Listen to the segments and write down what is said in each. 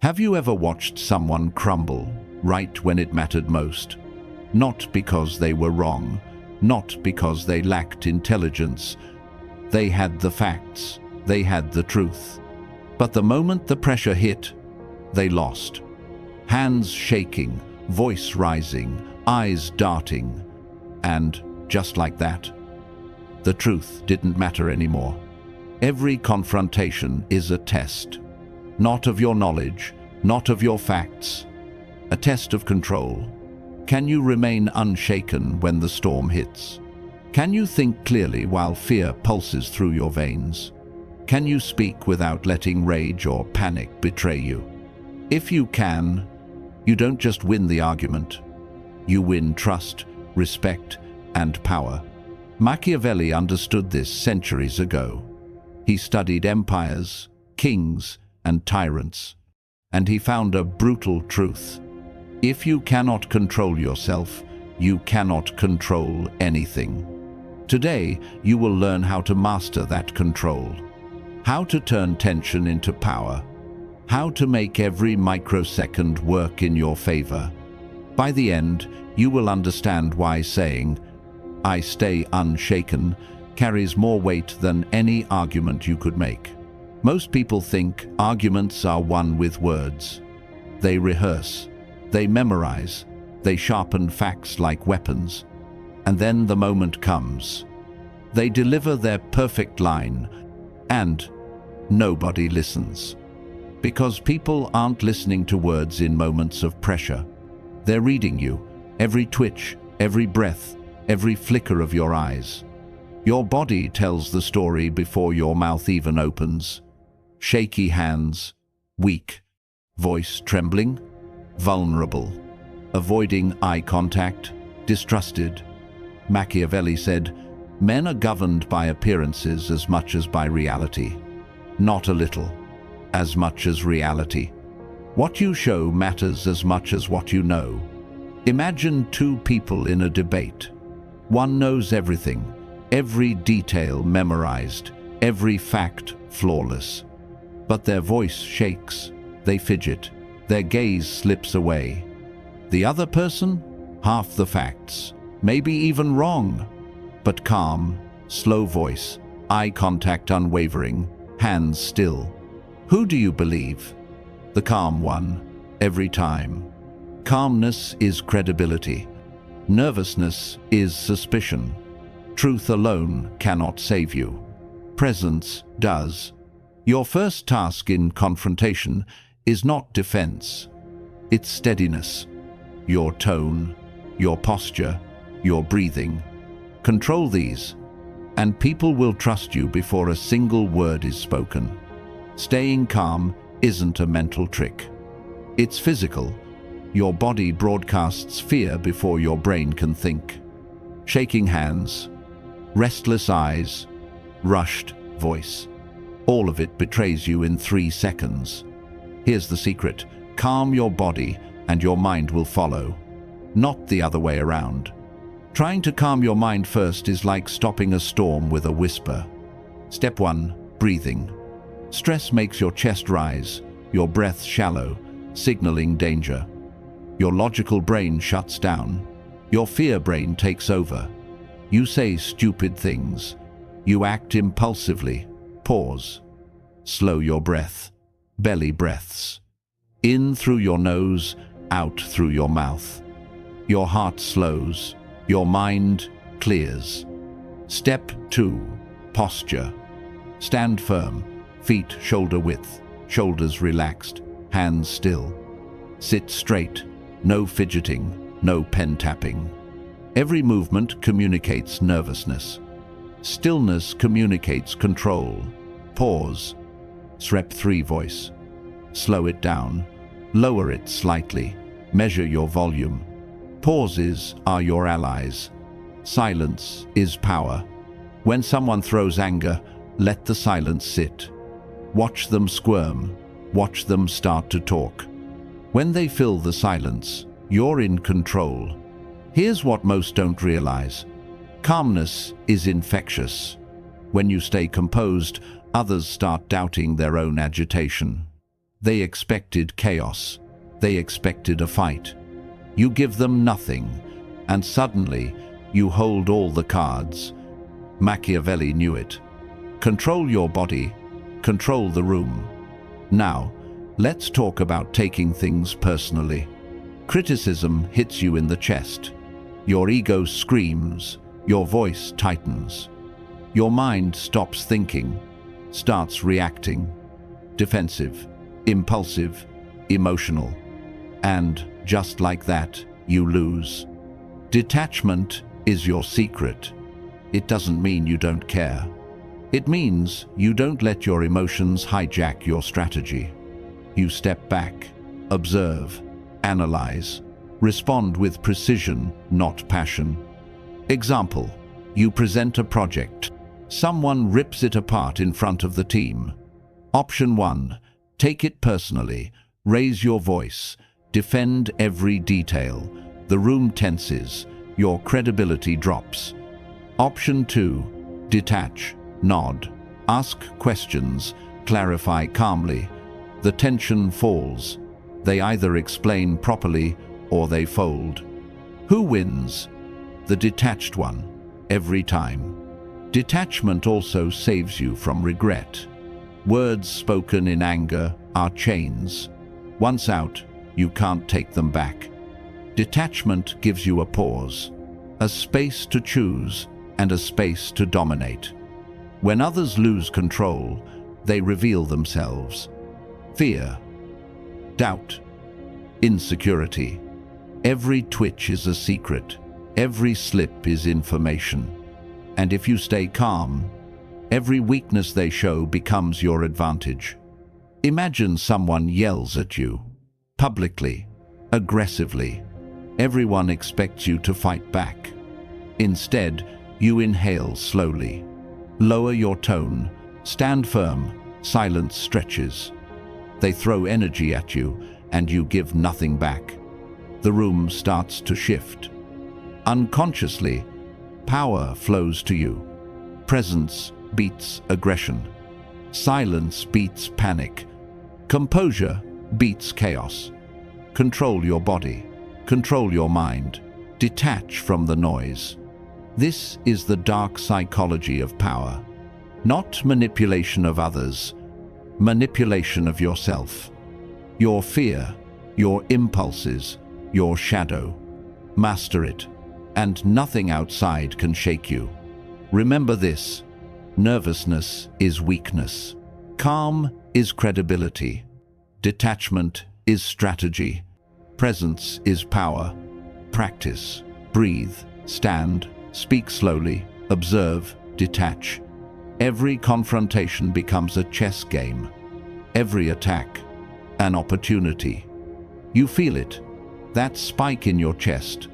Have you ever watched someone crumble right when it mattered most? Not because they were wrong, not because they lacked intelligence. They had the facts, they had the truth. But the moment the pressure hit, they lost. Hands shaking, voice rising, eyes darting. And just like that, the truth didn't matter anymore. Every confrontation is a test. Not of your knowledge, not of your facts. A test of control. Can you remain unshaken when the storm hits? Can you think clearly while fear pulses through your veins? Can you speak without letting rage or panic betray you? If you can, you don't just win the argument. You win trust, respect, and power. Machiavelli understood this centuries ago. He studied empires, kings, and tyrants, and he found a brutal truth. If you cannot control yourself, you cannot control anything. Today, you will learn how to master that control, how to turn tension into power, how to make every microsecond work in your favor. By the end, you will understand why saying, "I stay unshaken," carries more weight than any argument you could make. Most people think arguments are won with words. They rehearse, they memorize, they sharpen facts like weapons. And then the moment comes. They deliver their perfect line, and nobody listens. Because people aren't listening to words in moments of pressure. They're reading you, every twitch, every breath, every flicker of your eyes. Your body tells the story before your mouth even opens. Shaky hands, weak, voice trembling, vulnerable, avoiding eye contact, distrusted. Machiavelli said, "Men are governed by appearances as much as by reality. Not a little, as much as reality. What you show matters as much as what you know." Imagine two people in a debate. One knows everything, every detail memorized, every fact flawless. But their voice shakes, they fidget, their gaze slips away. The other person, half the facts, maybe even wrong, but calm, slow voice, eye contact unwavering, hands still. Who do you believe? The calm one, every time. Calmness is credibility. Nervousness is suspicion. Truth alone cannot save you. Presence does. Your first task in confrontation is not defense. It's steadiness. Your tone, your posture, your breathing. Control these, and people will trust you before a single word is spoken. Staying calm isn't a mental trick. It's physical. Your body broadcasts fear before your brain can think. Shaking hands, restless eyes, rushed voice. All of it betrays you in 3 seconds. Here's the secret. Calm your body and your mind will follow, not the other way around. Trying to calm your mind first is like stopping a storm with a whisper. Step 1, breathing. Stress makes your chest rise, your breath shallow, signaling danger. Your logical brain shuts down. Your fear brain takes over. You say stupid things. You act impulsively. Pause. Slow your breath. Belly breaths. In through your nose, out through your mouth. Your heart slows. Your mind clears. Step 2, posture. Stand firm, feet shoulder width, shoulders relaxed, hands still. Sit straight, no fidgeting, no pen tapping. Every movement communicates nervousness. Stillness communicates control. Pause. Step 3 voice. Slow it down. Lower it slightly. Measure your volume. Pauses are your allies. Silence is power. When someone throws anger, let the silence sit. Watch them squirm. Watch them start to talk. When they fill the silence, you're in control. Here's what most don't realize. Calmness is infectious. When you stay composed, others start doubting their own agitation. They expected chaos. They expected a fight. You give them nothing, and suddenly you hold all the cards. Machiavelli knew it. Control your body, control the room. Now, let's talk about taking things personally. Criticism hits you in the chest. Your ego screams, your voice tightens. Your mind stops thinking, starts reacting. Defensive, impulsive, emotional. And just like that, you lose. Detachment is your secret. It doesn't mean you don't care. It means you don't let your emotions hijack your strategy. You step back, observe, analyze, respond with precision, not passion. Example, you present a project. Someone rips it apart in front of the team. Option 1, take it personally, raise your voice, defend every detail. The room tenses, your credibility drops. Option 2, detach, nod, ask questions, clarify calmly. The tension falls. They either explain properly or they fold. Who wins? The detached one, every time. Detachment also saves you from regret. Words spoken in anger are chains. Once out, you can't take them back. Detachment gives you a pause, a space to choose and a space to dominate. When others lose control, they reveal themselves. Fear, doubt, insecurity. Every twitch is a secret. Every slip is information. And if you stay calm, every weakness they show becomes your advantage. Imagine someone yells at you, publicly, aggressively. Everyone expects you to fight back. Instead, you inhale slowly. Lower your tone, stand firm, silence stretches. They throw energy at you, and you give nothing back. The room starts to shift. Unconsciously, power flows to you. Presence beats aggression. Silence beats panic. Composure beats chaos. Control your body. Control your mind. Detach from the noise. This is the dark psychology of power. Not manipulation of others, manipulation of yourself. Your fear, your impulses, your shadow. Master it, and nothing outside can shake you. Remember this: nervousness is weakness. Calm is credibility. Detachment is strategy. Presence is power. Practice. Breathe. Stand. Speak slowly. Observe. Detach. Every confrontation becomes a chess game. Every attack, an opportunity. You feel it. That spike in your chest.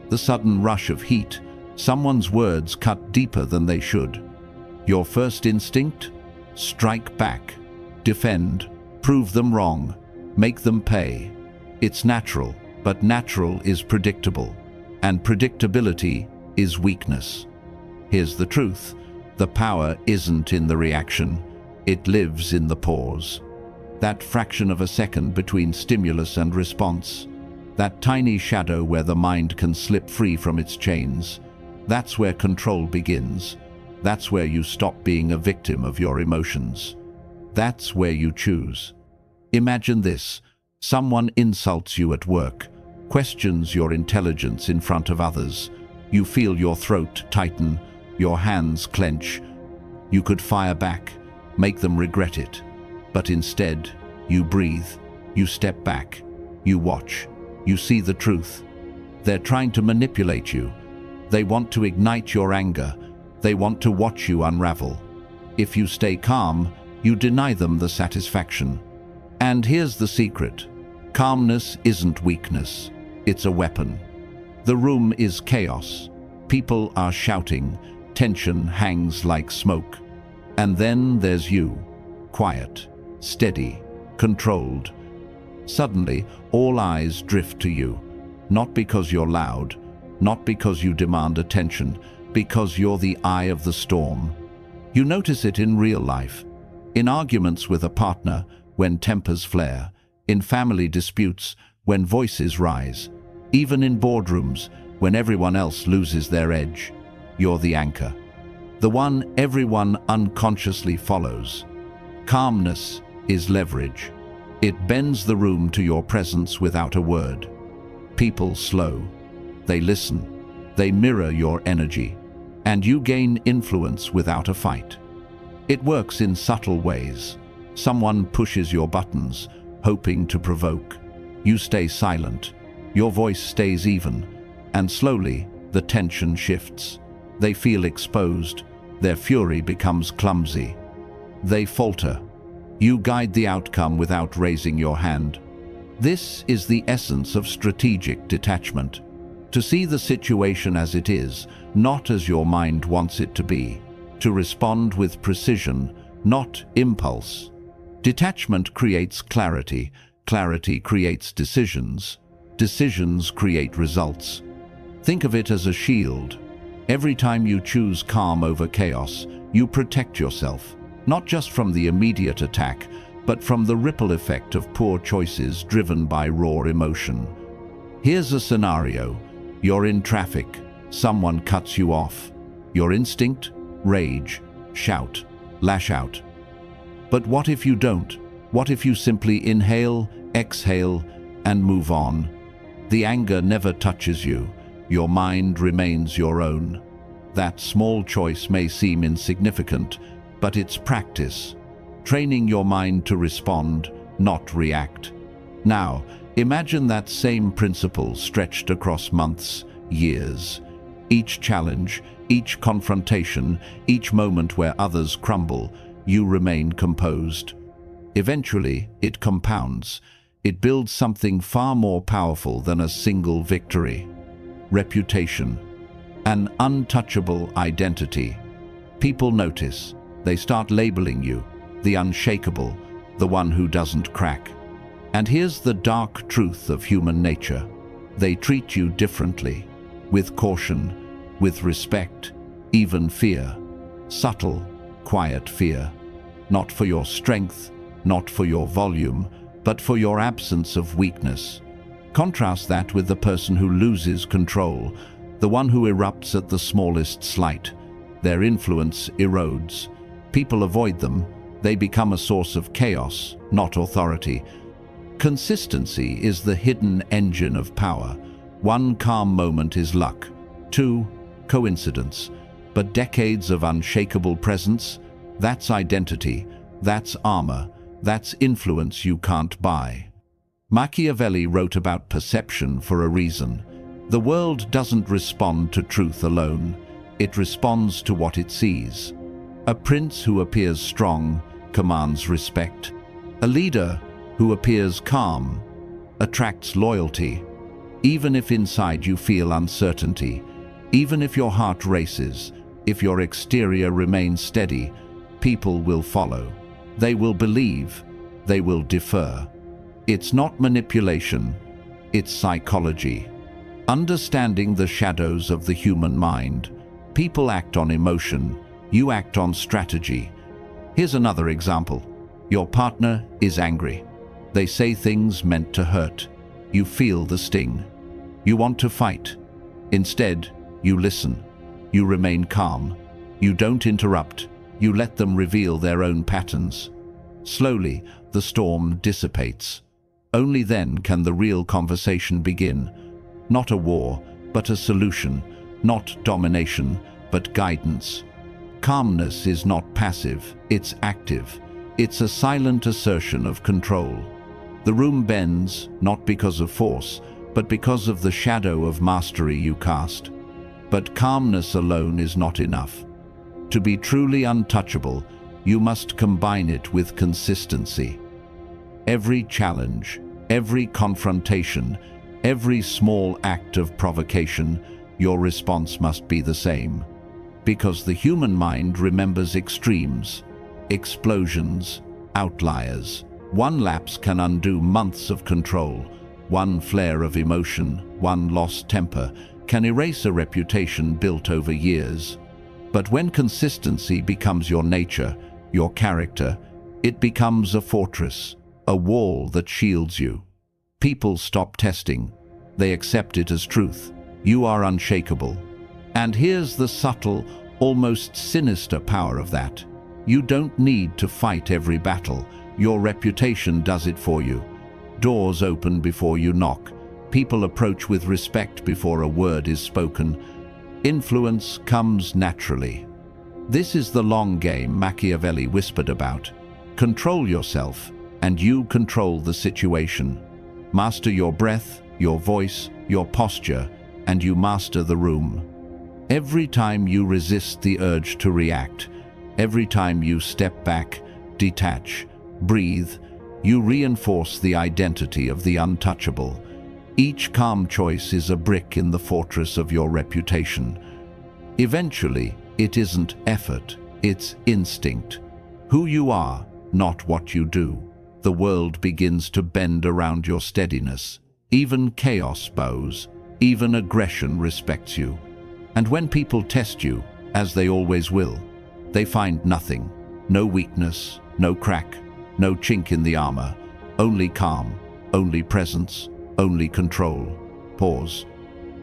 The sudden rush of heat. Someone's words cut deeper than they should. Your first instinct? Strike back. Defend. Prove them wrong. Make them pay. It's natural, but natural is predictable. And predictability is weakness. Here's the truth. The power isn't in the reaction. It lives in the pause. That fraction of a second between stimulus and response. That tiny shadow where the mind can slip free from its chains. That's where control begins. That's where you stop being a victim of your emotions. That's where you choose. Imagine this. Someone insults you at work, questions your intelligence in front of others. You feel your throat tighten, your hands clench. You could fire back, make them regret it. But instead, you breathe, you step back, you watch, you see the truth. They're trying to manipulate you. They want to ignite your anger. They want to watch you unravel. If you stay calm, you deny them the satisfaction. And here's the secret. Calmness isn't weakness. It's a weapon. The room is chaos. People are shouting. Tension hangs like smoke. And then there's you. Quiet, steady, controlled. Suddenly, all eyes drift to you. Not because you're loud, not because you demand attention, because you're the eye of the storm. You notice it in real life. In arguments with a partner, when tempers flare, in family disputes, when voices rise, even in boardrooms, when everyone else loses their edge. You're the anchor, the one everyone unconsciously follows. Calmness is leverage. It bends the room to your presence without a word. People slow. They listen. They mirror your energy, and you gain influence without a fight. It works in subtle ways. Someone pushes your buttons, hoping to provoke. You stay silent. Your voice stays even, and slowly the tension shifts. They feel exposed. Their fury becomes clumsy. They falter. You guide the outcome without raising your hand. This is the essence of strategic detachment. To see the situation as it is, not as your mind wants it to be. To respond with precision, not impulse. Detachment creates clarity. Clarity creates decisions. Decisions create results. Think of it as a shield. Every time you choose calm over chaos, you protect yourself, not just from the immediate attack, but from the ripple effect of poor choices driven by raw emotion. Here's a scenario. You're in traffic. Someone cuts you off. Your instinct? Rage, shout, lash out. But what if you don't? What if you simply inhale, exhale, and move on? The anger never touches you. Your mind remains your own. That small choice may seem insignificant, but it's practice. Training your mind to respond, not react. Now, imagine that same principle stretched across months, years. Each challenge, each confrontation, each moment where others crumble, you remain composed. Eventually, it compounds. It builds something far more powerful than a single victory. Reputation. An untouchable identity. People notice. They start labeling you, the unshakable, the one who doesn't crack. And here's the dark truth of human nature. They treat you differently, with caution, with respect, even fear. Subtle, quiet fear. Not for your strength, not for your volume, but for your absence of weakness. Contrast that with the person who loses control, the one who erupts at the smallest slight. Their influence erodes. People avoid them. They become a source of chaos, not authority. Consistency is the hidden engine of power. One calm moment is luck. 2, coincidence. But decades of unshakable presence, that's identity, that's armor, that's influence you can't buy. Machiavelli wrote about perception for a reason. The world doesn't respond to truth alone. It responds to what it sees. A prince who appears strong commands respect. A leader who appears calm attracts loyalty. Even if inside you feel uncertainty, even if your heart races, if your exterior remains steady, people will follow. They will believe. They will defer. It's not manipulation. It's psychology. Understanding the shadows of the human mind. People act on emotion. You act on strategy. Here's another example. Your partner is angry. They say things meant to hurt. You feel the sting. You want to fight. Instead, you listen. You remain calm. You don't interrupt. You let them reveal their own patterns. Slowly, the storm dissipates. Only then can the real conversation begin. Not a war, but a solution. Not domination, but guidance. Calmness is not passive, it's active. It's a silent assertion of control. The room bends, not because of force, but because of the shadow of mastery you cast. But calmness alone is not enough. To be truly untouchable, you must combine it with consistency. Every challenge, every confrontation, every small act of provocation, your response must be the same. Because the human mind remembers extremes, explosions, outliers. One lapse can undo months of control. One flare of emotion, one lost temper, can erase a reputation built over years. But when consistency becomes your nature, your character, it becomes a fortress. a wall that shields you. People stop testing. They accept it as truth. You are unshakable. And here's the subtle, almost sinister power of that. You don't need to fight every battle. Your reputation does it for you. Doors open before you knock. People approach with respect before a word is spoken. Influence comes naturally. This is the long game Machiavelli whispered about. Control yourself, and you control the situation. Master your breath, your voice, your posture, and you master the room. Every time you resist the urge to react, every time you step back, detach, breathe, you reinforce the identity of the untouchable. Each calm choice is a brick in the fortress of your reputation. Eventually, it isn't effort, it's instinct. Who you are, not what you do. The world begins to bend around your steadiness. Even chaos bows, even aggression respects you. And when people test you, as they always will, they find nothing. No weakness, no crack, no chink in the armor. Only calm, only presence, only control. Pause.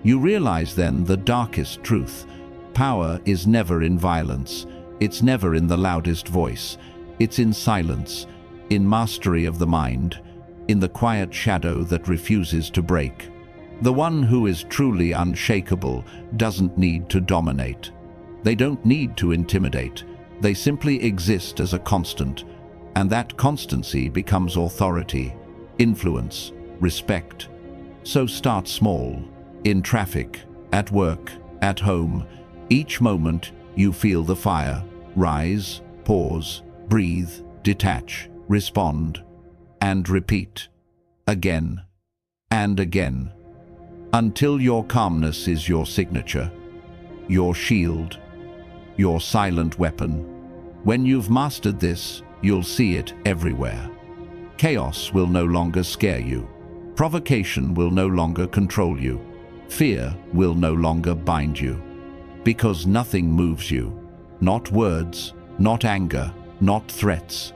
You realize then the darkest truth. Power is never in violence. It's never in the loudest voice. It's in silence, in mastery of the mind, in the quiet shadow that refuses to break. The one who is truly unshakable doesn't need to dominate. They don't need to intimidate. They simply exist as a constant, and that constancy becomes authority, influence, respect. So start small, in traffic, at work, at home. Each moment you feel the fire. Rise, pause, breathe, detach, respond, and repeat. Again and again, until your calmness is your signature, your shield, your silent weapon. When you've mastered this, you'll see it everywhere. Chaos will no longer scare you. Provocation will no longer control you. Fear will no longer bind you. Because nothing moves you. Not words, not anger, not threats.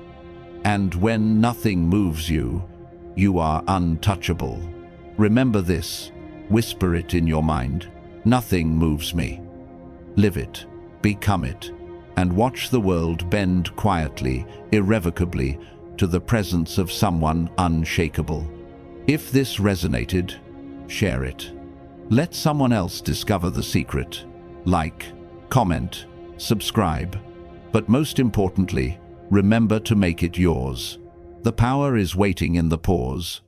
And when nothing moves you, you are untouchable. Remember this. Whisper it in your mind. Nothing moves me. Live it. Become it. And watch the world bend quietly, irrevocably, to the presence of someone unshakable. If this resonated, share it. Let someone else discover the secret. Like, comment, subscribe. But most importantly, remember to make it yours. The power is waiting in the pause.